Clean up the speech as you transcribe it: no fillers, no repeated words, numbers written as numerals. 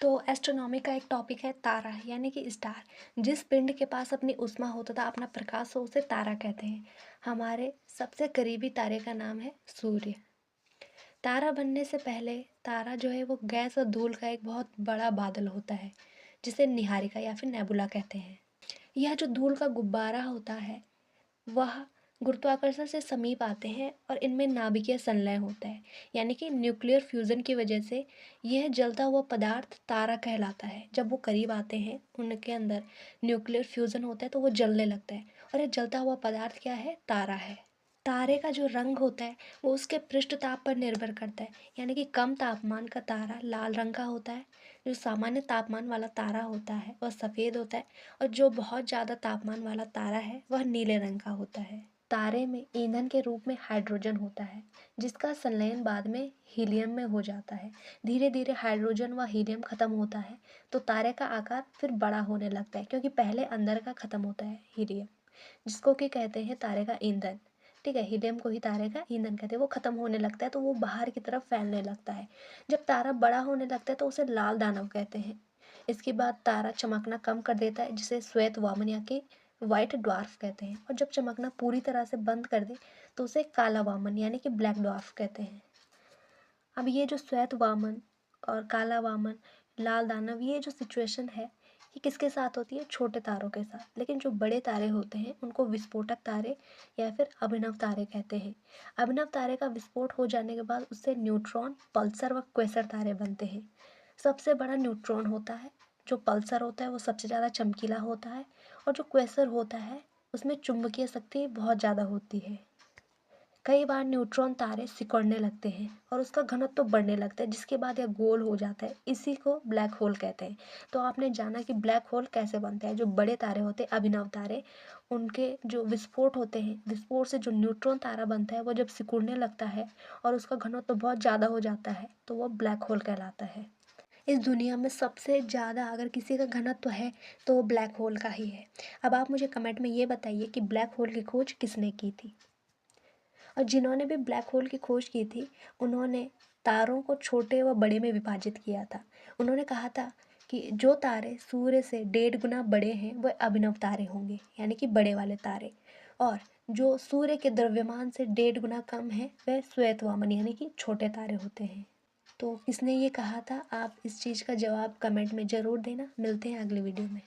तो एस्ट्रोनॉमी का एक टॉपिक है तारा यानी कि स्टार। जिस पिंड के पास अपनी उष्मा हो तथा अपना प्रकाश हो उसे तारा कहते हैं। हमारे सबसे करीबी तारे का नाम है सूर्य। तारा बनने से पहले तारा जो है वो गैस और धूल का एक बहुत बड़ा बादल होता है, जिसे निहारिका या फिर नेबुला कहते हैं। यह जो धूल का गुब्बारा होता है वह गुरुत्वाकर्षण से समीप आते हैं और इनमें नाभिकीय संलय होता है, यानी कि न्यूक्लियर फ्यूजन की वजह से यह जलता हुआ पदार्थ तारा कहलाता है। जब वो करीब आते हैं उनके अंदर न्यूक्लियर फ्यूजन होता है तो वो जलने लगता है, और ये जलता हुआ पदार्थ क्या है? तारा है। तारे का जो रंग होता है वो उसके पृष्ठ ताप पर निर्भर करता है, यानी कि कम तापमान का तारा लाल रंग का होता है, जो सामान्य तापमान वाला तारा होता है वह सफ़ेद होता है, और जो बहुत ज़्यादा तापमान वाला तारा है वह नीले रंग का होता है। तारे में ईंधन के रूप में हाइड्रोजन होता है, जिसका संलयन बाद में हीलियम में हो जाता है। धीरे धीरे हाइड्रोजन व हीलियम खत्म होता है तो तारे का आकार फिर बड़ा होने लगता है, क्योंकि पहले अंदर का खत्म होता है हीलियम, जिसको कि कहते हैं तारे का ईंधन। ठीक है, हीलियम को ही तारे का ईंधन कहते हैं। वो खत्म होने लगता है तो वो बाहर की तरफ फैलने लगता है। जब तारा बड़ा होने लगता है तो उसे लाल दानव कहते हैं। इसके बाद तारा चमकना कम कर देता है, जिसे श्वेत वामन या कि वाइट ड्वार्फ कहते हैं। और जब चमकना पूरी तरह से बंद कर दे तो उसे काला वामन यानी कि ब्लैक ड्वार्फ कहते हैं। अब ये जो श्वेत वामन और काला वामन, लाल दानव, ये जो सिचुएशन है ये किसके साथ होती है? छोटे तारों के साथ। लेकिन जो बड़े तारे होते हैं उनको विस्फोटक तारे या फिर अभिनव तारे कहते हैं। अभिनव तारे का विस्फोट हो जाने के बाद उससे न्यूट्रॉन, पल्सर व क्वेसर तारे बनते हैं। सबसे बड़ा न्यूट्रॉन होता है। जो पल्सर होता है वो सबसे ज़्यादा चमकीला होता है, और जो क्वेसर होता है उसमें चुंबकीय शक्ति बहुत ज़्यादा होती है। कई बार न्यूट्रॉन तारे सिकुड़ने लगते हैं और उसका घनत्व तो बढ़ने लगता है, जिसके बाद यह गोल हो जाता है। इसी को ब्लैक होल कहते हैं। तो आपने जाना कि ब्लैक होल कैसे बनते हैं। जो बड़े तारे होते हैं, अभिनव तारे, उनके जो विस्फोट होते हैं, विस्फोट से जो न्यूट्रॉन तारा बनता है वो जब सिकुड़ने लगता है और उसका घनत्व तो बहुत ज़्यादा हो जाता है तो वो ब्लैक होल कहलाता है। इस दुनिया में सबसे ज़्यादा अगर किसी का घनत्व है तो वो ब्लैक होल का ही है। अब आप मुझे कमेंट में ये बताइए कि ब्लैक होल की खोज किसने की थी। और जिन्होंने भी ब्लैक होल की खोज की थी उन्होंने तारों को छोटे व बड़े में विभाजित किया था। उन्होंने कहा था कि जो तारे सूर्य से 1.5 गुना बड़े हैं वह अभिनव तारे होंगे, यानी कि बड़े वाले तारे। और जो सूर्य के द्रव्यमान से 1.5 गुना कम है वह श्वेतवामन यानी कि छोटे तारे होते हैं। तो किसने ये कहा था? आप इस चीज़ का जवाब कमेंट में ज़रूर देना। मिलते हैं अगले वीडियो में।